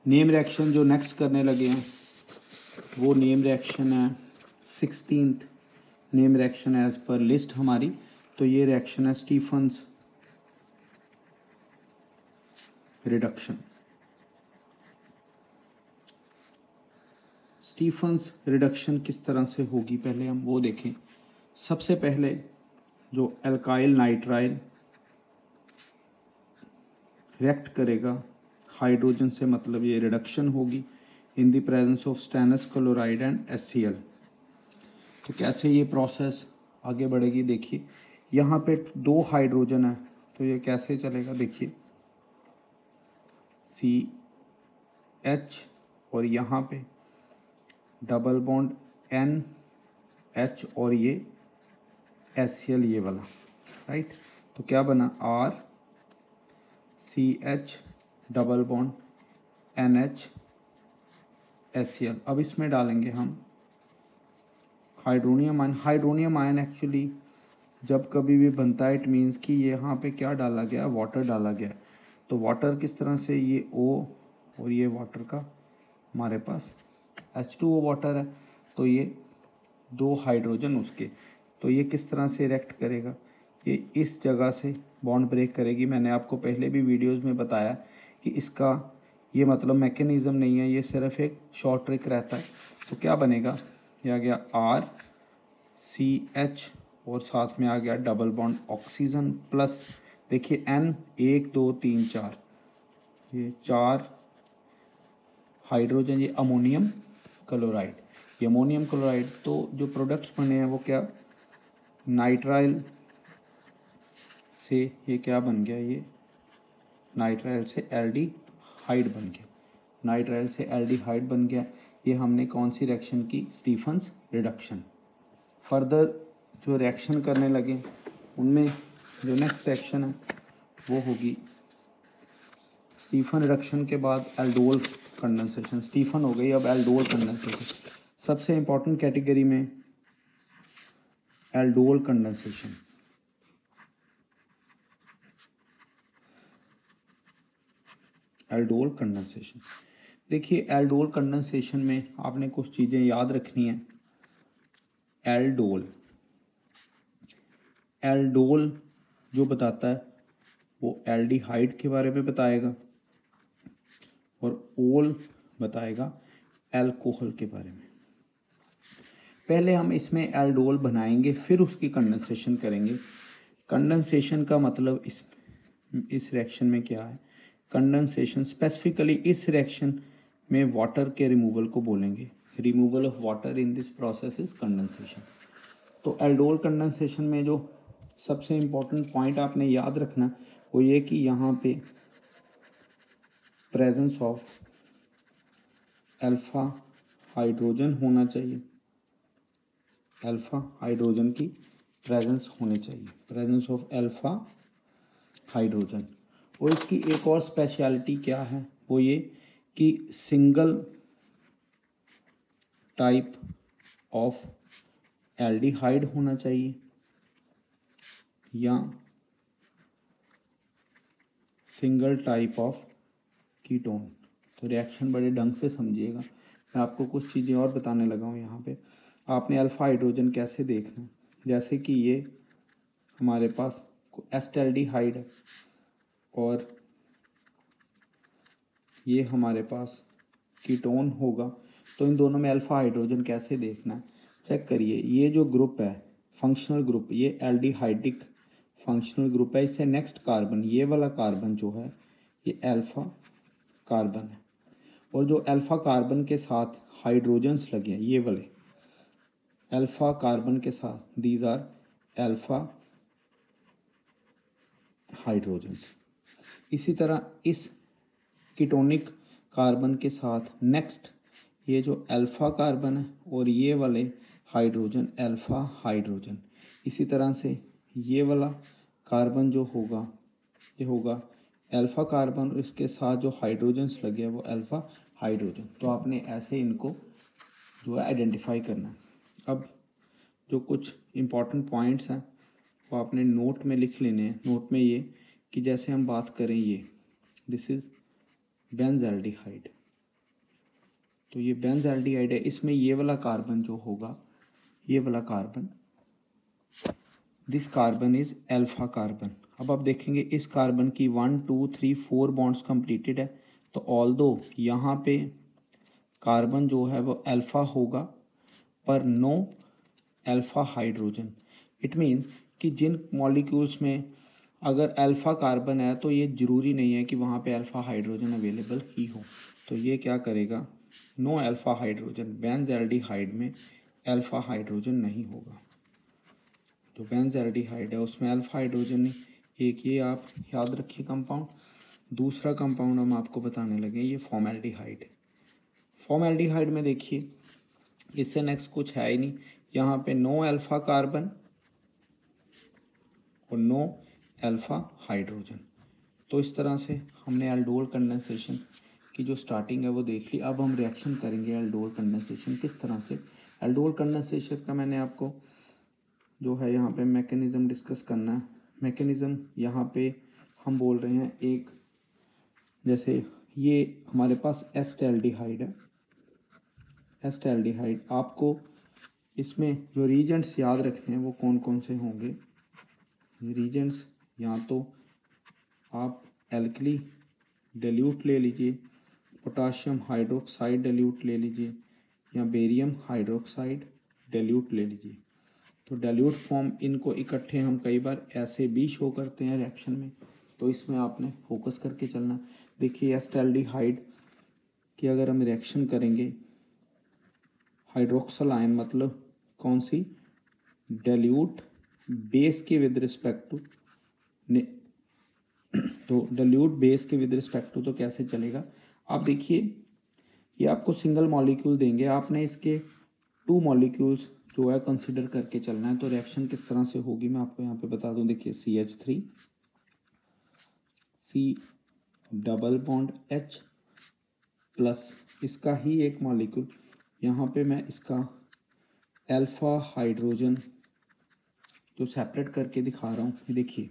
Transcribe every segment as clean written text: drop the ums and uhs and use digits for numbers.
Name reaction जो next करने लगे हैं वो नेम रिएक्शन है 16th name reaction as per list हमारी। तो ये रिएक्शन है स्टीफन्स रिडक्शन। स्टीफन्स रिडक्शन किस तरह से होगी पहले हम वो देखें। सबसे पहले जो एल्काइल नाइट्राइल रिएक्ट करेगा हाइड्रोजन से, मतलब ये रिडक्शन होगी in the presence of stannous chloride and HCl। तो कैसे ये प्रोसेस आगे बढ़ेगी देखिए। यहाँ पे 2 हाइड्रोजन है तो ये कैसे चलेगा देखिए, CH और यहाँ पे डबल बॉन्ड NH और ये HCl ये वाला, राइट। तो क्या बना RCH double bond NH HCl। अब इसमें डालेंगे हम hydronium ion. Hydronium ion actually जब कभी भी बनता है इट मीन्स कि यहाँ पे क्या डाला गया, वाटर डाला गया। तो वाटर किस तरह से, ये O और ये वाटर का हमारे पास H2O वाटर है, तो ये 2 हाइड्रोजन उसके। तो ये किस तरह से रिएक्ट करेगा, ये इस जगह से बॉन्ड ब्रेक करेगी। मैंने आपको पहले भी वीडियोस में बताया कि इसका ये मतलब मैकेनिज़्म नहीं है, ये सिर्फ एक शॉर्ट ट्रिक रहता है। तो क्या बनेगा, ये आ गया RCH और साथ में आ गया डबल बॉन्ड ऑक्सीजन प्लस देखिए N 1 2 3 4, ये 4 हाइड्रोजन, ये अमोनियम क्लोराइड, ये अमोनियम क्लोराइड। तो जो प्रोडक्ट्स बने हैं वो क्या, नाइट्राइल से ये क्या बन गया, ये नाइट्राइल से एल्डिहाइड बन गया, नाइट्राइल से एल्डिहाइड बन गया। ये हमने कौन सी रिएक्शन की, स्टीफन्स रिडक्शन। फर्दर जो रिएक्शन करने लगे उनमें जो नेक्स्ट रिएक्शन है वो होगी स्टीफन रिडक्शन के बाद एल्डोल कंडेंसेशन। स्टीफन हो गई, अब एल्डोल कंडेंसेशन। सबसे इंपॉर्टेंट कैटेगरी में एल्डोल कंडेंसेशन। एल्डोल कंडेंसेशन देखिए, एल्डोल कंडेंसेशन में आपने कुछ चीज़ें याद रखनी है। एल्डोल, एल्डोल जो बताता है वो एल्डिहाइड के बारे में बताएगा और ओल बताएगा एल्कोहल के बारे में। पहले हम इसमें एल्डोल बनाएंगे फिर उसकी कंडेंसेशन करेंगे। कंडेंसेशन का मतलब इस रिएक्शन में क्या है, कंडेंसेशन स्पेसिफिकली इस रिएक्शन में वाटर के रिमूवल को बोलेंगे। Removal of water in this process is condensation. तो एल्डोल कंडेंसेशन में जो सबसे इम्पोर्टेंट पॉइंट आपने याद रखना वो ये कि यहाँ पे प्रेजेंस ऑफ अल्फा हाइड्रोजन होना चाहिए, अल्फा हाइड्रोजन की प्रेजेंस होनी चाहिए, प्रेजेंस ऑफ अल्फा हाइड्रोजन। और इसकी एक और स्पेशलिटी क्या है वो ये कि सिंगल टाइप ऑफ एल्डिहाइड होना चाहिए या सिंगल टाइप ऑफ कीटोन। तो रिएक्शन बड़े ढंग से समझिएगा, मैं आपको कुछ चीज़ें और बताने लगा हूँ। यहाँ पे आपने अल्फा हाइड्रोजन कैसे देखना है, जैसे कि ये हमारे पास एस्टैल्डिहाइड है और ये हमारे पास कीटोन होगा, तो इन दोनों में अल्फा हाइड्रोजन कैसे देखना है चेक करिए। ये जो ग्रुप है फंक्शनल ग्रुप, ये एल्डिहाइडिक फंक्शनल ग्रुप है। इससे नेक्स्ट कार्बन, ये वाला कार्बन जो है ये अल्फा कार्बन है, और जो अल्फा कार्बन के साथ हाइड्रोजन्स लगे हैं ये वाले अल्फा कार्बन के साथ, दीज आर अल्फा हाइड्रोजन्स। इसी तरह इस कीटोनिक कार्बन के साथ नेक्स्ट ये जो अल्फा कार्बन है और ये वाले हाइड्रोजन अल्फा हाइड्रोजन। इसी तरह से ये वाला कार्बन जो होगा ये होगा अल्फा कार्बन और इसके साथ जो हाइड्रोजन्स लगे हैं वो अल्फा हाइड्रोजन। तो आपने ऐसे इनको जो है आइडेंटिफाई करना है। अब जो कुछ इम्पॉर्टेंट पॉइंट्स हैं वो आपने नोट में लिख लेने हैं। नोट में ये कि जैसे हम बात करें ये दिस इज़ बेंज़ल्डिहाइड, तो ये बेंज़ल्डिहाइड है, इसमें ये वाला कार्बन जो होगा, ये वाला carbon, this carbon is alpha carbon. अब आप देखेंगे इस कार्बन की 1 2 3 4 बॉन्ड्स कंप्लीटेड है, तो ऑल्दो यहाँ पे कार्बन जो है वो अल्फा होगा पर no alpha hydrogen. It means कि जिन मॉलिक्यूल्स में अगर अल्फा कार्बन है तो ये ज़रूरी नहीं है कि वहाँ पे अल्फा हाइड्रोजन अवेलेबल ही हो। तो ये क्या करेगा, नो अल्फा हाइड्रोजन, बेंज़ल्डिहाइड में अल्फा हाइड्रोजन नहीं होगा। जो बेंज़ल्डिहाइड है उसमें अल्फा हाइड्रोजन नहीं। एक ये आप याद रखिए कंपाउंड। दूसरा कंपाउंड हम आपको बताने लगे, ये फॉर्मेल्डिहाइड। फॉर्मेल्डिहाइड में देखिए इससे नेक्स्ट कुछ है ही नहीं, यहाँ पे नो अल्फा कार्बन और नो अल्फा हाइड्रोजन। तो इस तरह से हमने एल्डोल कंडेंसेशन की जो स्टार्टिंग है वो देख ली। अब हम रिएक्शन करेंगे एल्डोल कंडेंसेशन किस तरह से। एल्डोल कंडेंसेशन का मैंने आपको जो है यहाँ पे मैकेनिज़्म डिस्कस करना है। मैकेनिज़्म यहाँ पे हम बोल रहे हैं, एक जैसे ये हमारे पास एस्टैल्डिहाइड है, एस्टैल्डिहाइड, आपको इसमें जो रीजेंट्स याद रखने हैं वो कौन कौन से होंगे। रीजेंट्स या तो आप एल्कली डिल्यूट ले लीजिए, पोटाशियम हाइड्रोक्साइड डिल्यूट ले लीजिए, या बेरियम हाइड्रोक्साइड डिल्यूट ले लीजिए। तो डिल्यूट फॉर्म इनको इकट्ठे हम कई बार ऐसे भी शो करते हैं रिएक्शन में, तो इसमें आपने फोकस करके चलना। देखिए एस्टैल्डिहाइड की अगर हम रिएक्शन करेंगे, हाइड्रोक्सल आयन मतलब कौन सी, डिल्यूट बेस के विद रिस्पेक्ट टू, तो डिल्यूट बेस के विद रिस्पेक्ट टू तो कैसे चलेगा। आप देखिए ये आपको सिंगल मॉलिक्यूल देंगे, आपने इसके 2 मॉलिक्यूल्स जो है कंसिडर करके चलना है। तो रिएक्शन किस तरह से होगी मैं आपको यहाँ पे बता दूं। देखिए CH3 C double bond H plus इसका ही एक मॉलिक्यूल, यहाँ पे मैं इसका अल्फा हाइड्रोजन जो सेपरेट करके दिखा रहा हूँ। देखिए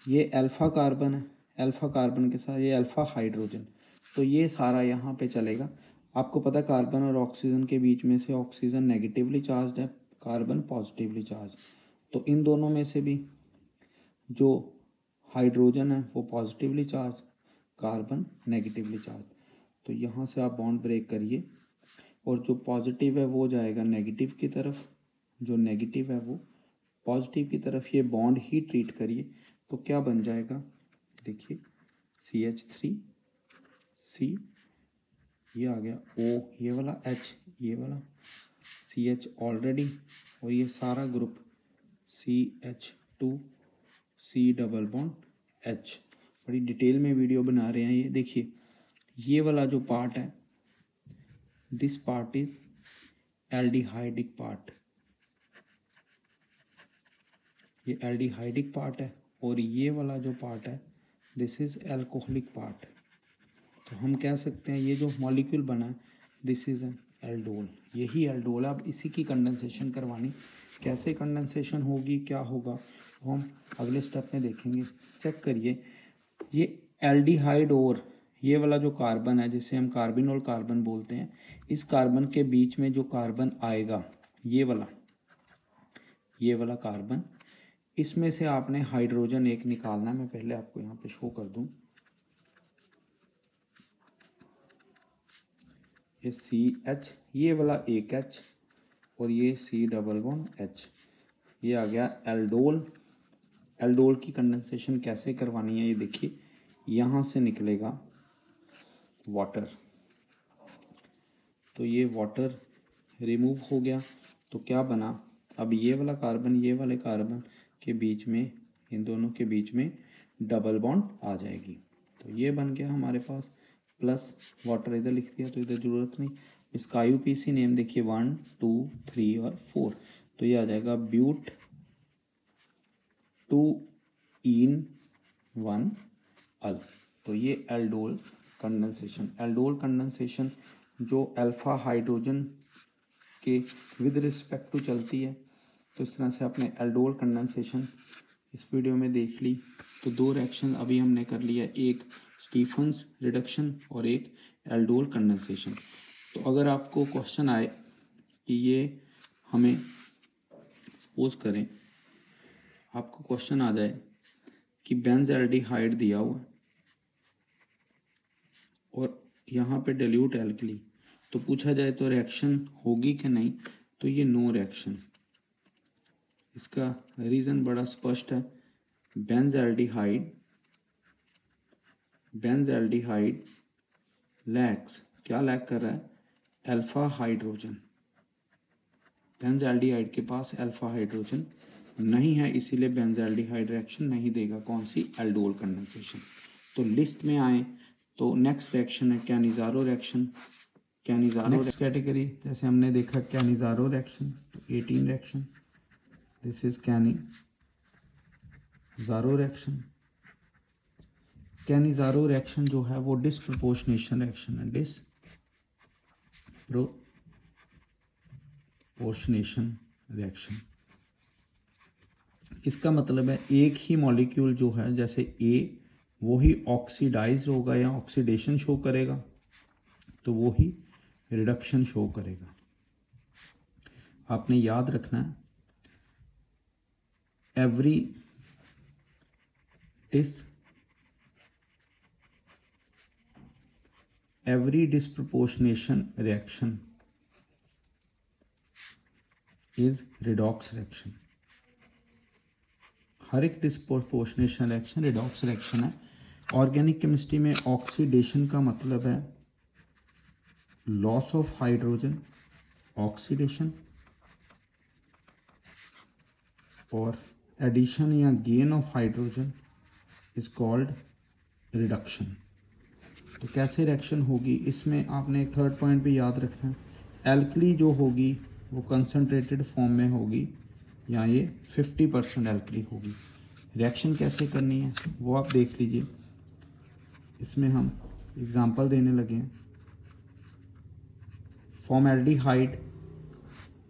ये अल्फा कार्बन है, अल्फा कार्बन के साथ ये अल्फा हाइड्रोजन, तो ये सारा यहाँ पे चलेगा। आपको पता है कार्बन और ऑक्सीजन के बीच में से ऑक्सीजन नेगेटिवली चार्ज है, कार्बन पॉजिटिवली चार्ज, तो इन दोनों में से भी जो हाइड्रोजन है वो positively charge, carbon negatively charge. तो यहाँ से आप बॉन्ड ब्रेक करिए और जो पॉजिटिव है वो जाएगा नेगेटिव की तरफ, जो नेगेटिव है वो पॉजिटिव की तरफ, ये बॉन्ड ही ट्रीट करिए। तो क्या बन जाएगा, देखिए CH3 C, ये आ गया O, ये वाला H, ये वाला CH ऑलरेडी, और ये सारा group CH2 C double bond H। बड़ी डिटेल में वीडियो बना रहे हैं ये। देखिए ये वाला जो पार्ट है, this part is aldehydic part, ये एल्डिहाइडिक पार्ट है, और ये वाला जो पार्ट है दिस इज एल्कोहलिक पार्ट। तो हम कह सकते हैं ये जो मॉलिक्यूल बना है दिस इज एन एल्डोल, यही एल्डोल है। अब इसी की कंडेंसेशन करवानी, कैसे कंडेंसेशन होगी क्या होगा वो हम अगले स्टेप में देखेंगे। चेक करिए ये एल्डिहाइड और ये वाला जो कार्बन है जिसे हम कार्बिनोल कार्बन बोलते हैं, इस कार्बन के बीच में जो कार्बन आएगा ये वाला कार्बन, इसमें से आपने हाइड्रोजन एक निकालना है। मैं पहले आपको यहाँ पे शो कर दूं, ये CH, ये वाला एक H और ये C डबल बॉन्ड H, ये आ गया एल्डोल। एल्डोल की कंडेंसेशन कैसे करवानी है ये देखिए, यहाँ से निकलेगा वाटर, तो ये वाटर रिमूव हो गया, तो क्या बना, अब ये वाला कार्बन ये वाले कार्बन के बीच में, इन दोनों के बीच में डबल बॉन्ड आ जाएगी। तो ये बन गया हमारे पास, प्लस वाटर इधर लिख दिया तो इधर ज़रूरत नहीं। इसका IUPAC नेम देखिए 1 2 3 और 4, तो ये आ जाएगा ब्यूट 2 इन 1 अल। तो ये एल्डोल कंडेंसेशन, एल्डोल कंडेंसेशन जो अल्फा हाइड्रोजन के विद रिस्पेक्ट टू चलती है। तो इस तरह से आपने एल्डोल कंडेंसेशन इस वीडियो में देख ली। तो 2 रिएक्शन अभी हमने कर लिया, एक स्टीफन्स रिडक्शन और एक एल्डोल कंडेंसेशन। तो अगर आपको क्वेश्चन आए कि ये हमें सपोज करें, आपको क्वेश्चन आ जाए कि बेंज़ल्डिहाइड दिया हुआ है और यहाँ पे डाइल्यूट एल्कली, तो पूछा जाए तो रिएक्शन होगी कि नहीं, तो ये नो रिएक्शन। इसका रीज़न बड़ा स्पष्ट है। बेंज़ल्डिहाइड लैक्स, क्या लैक कर रहा है? Alpha hydrogen. बेंज़ल्डिहाइड के पास अल्फा हाइड्रोजन नहीं है, इसीलिए बेंज़ल्डिहाइड रिएक्शन नहीं देगा। कौन सी? Aldol condensation. तो लिस्ट में आए तो नेक्स्ट रिएक्शन है कैनिज़ारो रिएक्शन। नेक्स्ट कैटेगरी जैसे हमने देखा कैनिज़ारो रिएक्शन, तो 18 reaction, this is Cannizzaro reaction. Cannizzaro reaction जो है वो डिस्प्रपोर्शनेशन रिएक्शन है, डिस्प्रपोर्शनेशन रिएक्शन। इसका मतलब है एक ही मॉलिक्यूल जो है, जैसे ए वो ही ऑक्सीडाइज होगा या ऑक्सीडेशन शो करेगा, तो वो ही रिडक्शन शो करेगा। आपने याद रखना है every disproportionation reaction is redox reaction। हर एक डिस्प्रोपोर्शनेशन रिएक्शन रिडॉक्स रिएक्शन है। ऑर्गेनिक केमिस्ट्री में ऑक्सीडेशन का मतलब है लॉस ऑफ हाइड्रोजन, ऑक्सीडेशन, और एडिशन या gain of hydrogen is called reduction. तो कैसे रिएक्शन होगी, इसमें आपने एक थर्ड पॉइंट भी याद रखना है। एल्कली जो होगी वो कंसनट्रेटेड फॉर्म में होगी, या ये 50% एल्कली होगी। रिएक्शन कैसे करनी है वो आप देख लीजिए। इसमें हम एग्जांपल देने लगे हैं। Formaldehyde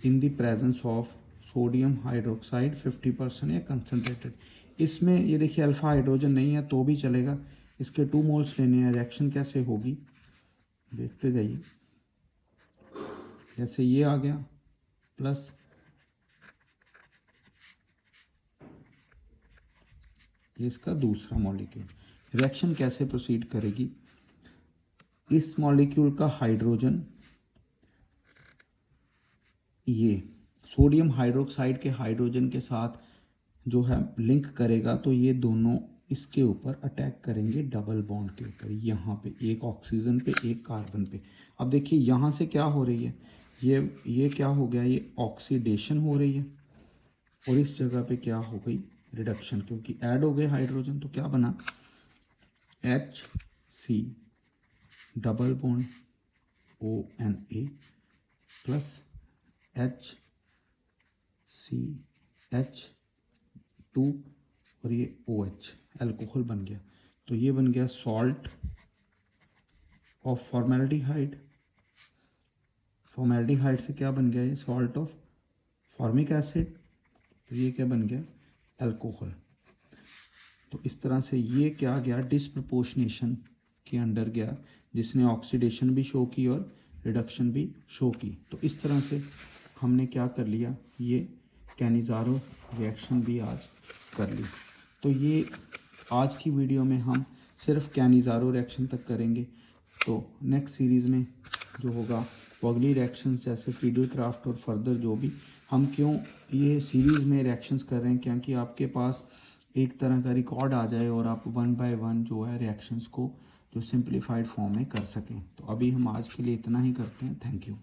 in the presence of sodium hydroxide 50% या कंसनट्रेटेड। इसमें ये देखिए अल्फा हाइड्रोजन नहीं है तो भी चलेगा। इसके 2 मोल्स लेने हैं। रिएक्शन कैसे होगी देखते जाइए। जैसे ये आ गया प्लस ये इसका दूसरा मॉलिक्यूल, रिएक्शन कैसे प्रोसीड करेगी। इस मॉलिक्यूल का हाइड्रोजन ये सोडियम हाइड्रोक्साइड के हाइड्रोजन के साथ जो है लिंक करेगा, तो ये दोनों इसके ऊपर अटैक करेंगे डबल बॉन्ड के ऊपर, यहाँ पे एक ऑक्सीजन पे एक कार्बन पे। अब देखिए यहाँ से क्या हो रही है, ये क्या हो गया, ये ऑक्सीडेशन हो रही है, और इस जगह पे क्या हो गई, रिडक्शन, क्योंकि ऐड हो गए हाइड्रोजन। तो क्या बना, HC double bond ONA plus HCH2 और ये OH अल्कोहल बन गया। तो ये बन गया सॉल्ट ऑफ फॉर्मेल्डिहाइड। फॉर्मेल्डिहाइड से क्या बन गया, ये सॉल्ट ऑफ फॉर्मिक एसिड। तो ये क्या बन गया, अल्कोहल। तो इस तरह से ये क्या गया, डिस्प्रपोर्शनेशन के अंडर गया, जिसने ऑक्सीडेशन भी शो की और रिडक्शन भी शो की। तो इस तरह से हमने क्या कर लिया, ये कैनिज़ारो रिएक्शन भी आज कर ली। तो ये आज की वीडियो में हम सिर्फ कैनिज़ारो रिएक्शन तक करेंगे। तो नेक्स्ट सीरीज़ में जो होगा वो अगली रिएक्शंस जैसे फ्रीडल-क्राफ्ट और फर्दर जो भी, हम क्यों ये सीरीज़ में रिएक्शंस कर रहे हैं, क्योंकि आपके पास एक तरह का रिकॉर्ड आ जाए और आप 1 बाय 1 जो है रिएक्शंस को जो सिंप्लीफाइड फॉर्म में कर सकें। तो अभी हम आज के लिए इतना ही करते हैं। Thank you.